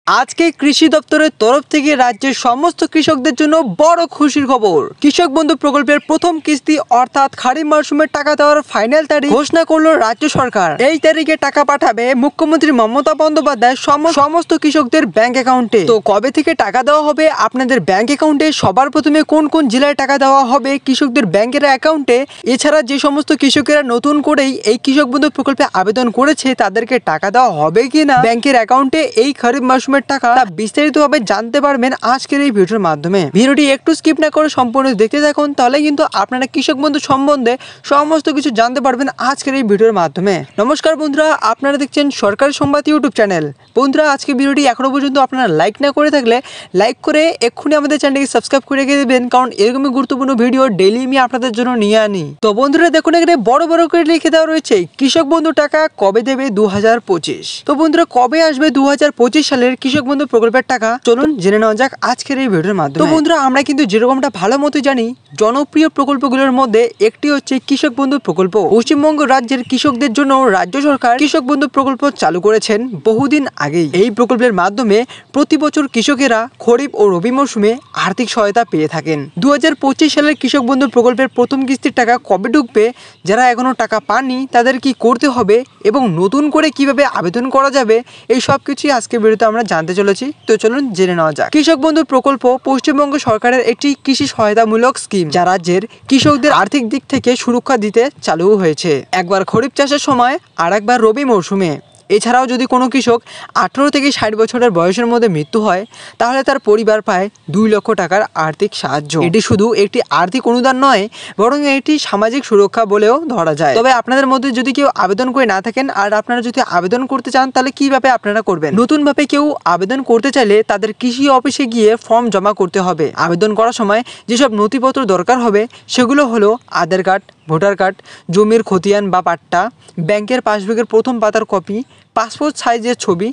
আজকে কৃষি দপ্তরের তরফ থেকে রাজ্যের সমস্ত কৃষকদের জন্য বড় খুশির খবর। কৃষক বন্ধু প্রকল্পের প্রথম কিস্তি অর্থাৎ খারিফ মরশুমের টাকা দেওয়ার ফাইনাল তারিখ ঘোষণা করলো রাজ্য সরকার। এই তারিখে টাকা পাঠাবে মুখ্যমন্ত্রী মমতা বন্দ্যোপাধ্যায় সমস্ত কৃষকদের ব্যাংক অ্যাকাউন্টে। তো কবে থেকে টাকা দেওয়া হবে আপনাদের ব্যাংক অ্যাকাউন্টে, সবার প্রথমে কোন কোন জেলায় টাকা দেওয়া হবে কৃষকদের ব্যাংকের অ্যাকাউন্টে, এছাড়া যে সমস্ত কৃষকেরা নতুন করেই এই কৃষক বন্ধু প্রকল্পে আবেদন করেছে তাদেরকে টাকা দেওয়া হবে কিনা ব্যাংকের অ্যাকাউন্টে এই খারিফ মরশুমের টাকা, বিস্তারিতভাবে জানতে পারবেন আজকের এই ভিডিওর মাধ্যমে। ভিডিওটি একটু স্কিপ না করে সম্পূর্ণ দেখতে থাকুন, তাহলে কিন্তু আপনারা কৃষক বন্ধু সম্বন্ধে সমস্ত কিছু জানতে পারবেন আজকের এই ভিডিওর মাধ্যমে। নমস্কার বন্ধুরা, আপনারা দেখছেন সরকারি সংবাদ ইউটিউব চ্যানেল। বন্ধুরা, আজকে ভিডিওটি এখনো পর্যন্ত আপনারা লাইক না করে থাকলে লাইক করে এক্ষুনি আমাদের চ্যানেলকে সাবস্ক্রাইব করে রেখে দেবেন, কারণ এরকমই গুরুত্বপূর্ণ ভিডিও ডেইলি আমি আপনাদের জন্য নিয়ে আনি। তো বন্ধুরা দেখুন, এখানে বড় বড় করে লিখে দেওয়া রয়েছে কৃষক বন্ধু টাকা কবে দেবে 2025। তো বন্ধুরা, কবে আসবে 2025 সালের কৃষক বন্ধু প্রকল্পের টাকা, চলুন জেনে নেওয়া যাক আজকের এই ভিডিওর মাধ্যমে। তো বন্ধুরা, আমরা কিন্তু যেরকমটা ভালো মতো জানি, জনপ্রিয় প্রকল্পগুলোর মধ্যে একটি হচ্ছে কৃষক বন্ধু প্রকল্প। পশ্চিমবঙ্গ রাজ্যের কৃষকদের জন্য রাজ্য সরকার কৃষক বন্ধু প্রকল্প চালু করেছেন বহুদিন আগেই। এই প্রকল্পের মাধ্যমে প্রতি বছর কৃষকেরা খরিফ ও রবি মৌসুমে আর্থিক সহায়তা পেয়ে থাকেন। 2025 সালের কৃষক বন্ধু প্রকল্পের প্রথম কিস্তির টাকা কবে ঢুকবে, যারা এখনো টাকা পাননি তাদের কি করতে হবে এবং নতুন করে কিভাবে আবেদন করা যাবে, এই সব কিছুই আজকে ভিডিওতে আমরা জানতে চলেছি। তো চলুন জেনে নেওয়া যাক। কৃষক বন্ধু প্রকল্প পশ্চিমবঙ্গ সরকারের একটি কৃষি সহায়তামূলক স্কিম, যা রাজ্যের কৃষকদের আর্থিক দিক থেকে সুরক্ষা দিতে চালু হয়েছে। একবার খরিফ চাষের সময় আর একবার রবি মৌসুমে। এছাড়াও যদি কোনো কৃষক 18 থেকে 60 বছরের বয়সের মধ্যে মৃত্যু হয়, তাহলে তার পরিবার পায় 2 লক্ষ টাকার আর্থিক সাহায্য। এটি শুধু একটি আর্থিক অনুদান নয়, বরং এটি সামাজিক সুরক্ষা বলেও ধরা যায়। তবে আপনাদের মধ্যে যদি কেউ আবেদন করে না থাকেন আর আপনারা যদি আবেদন করতে চান, তাহলে কিভাবে আপনারা করবেন? নতুনভাবে কেউ আবেদন করতে চাইলে তাদের কৃষি অফিসে গিয়ে ফর্ম জমা করতে হবে। আবেদন করার সময় যেসব নথিপত্র দরকার হবে সেগুলো হলো আধার কার্ড, ভোটার কার্ড, জমির খতিয়ান বা পাট্টা, ব্যাংকের পাসবুকের প্রথম পাতার কপি, পাসপোর্ট সাইজের ছবি,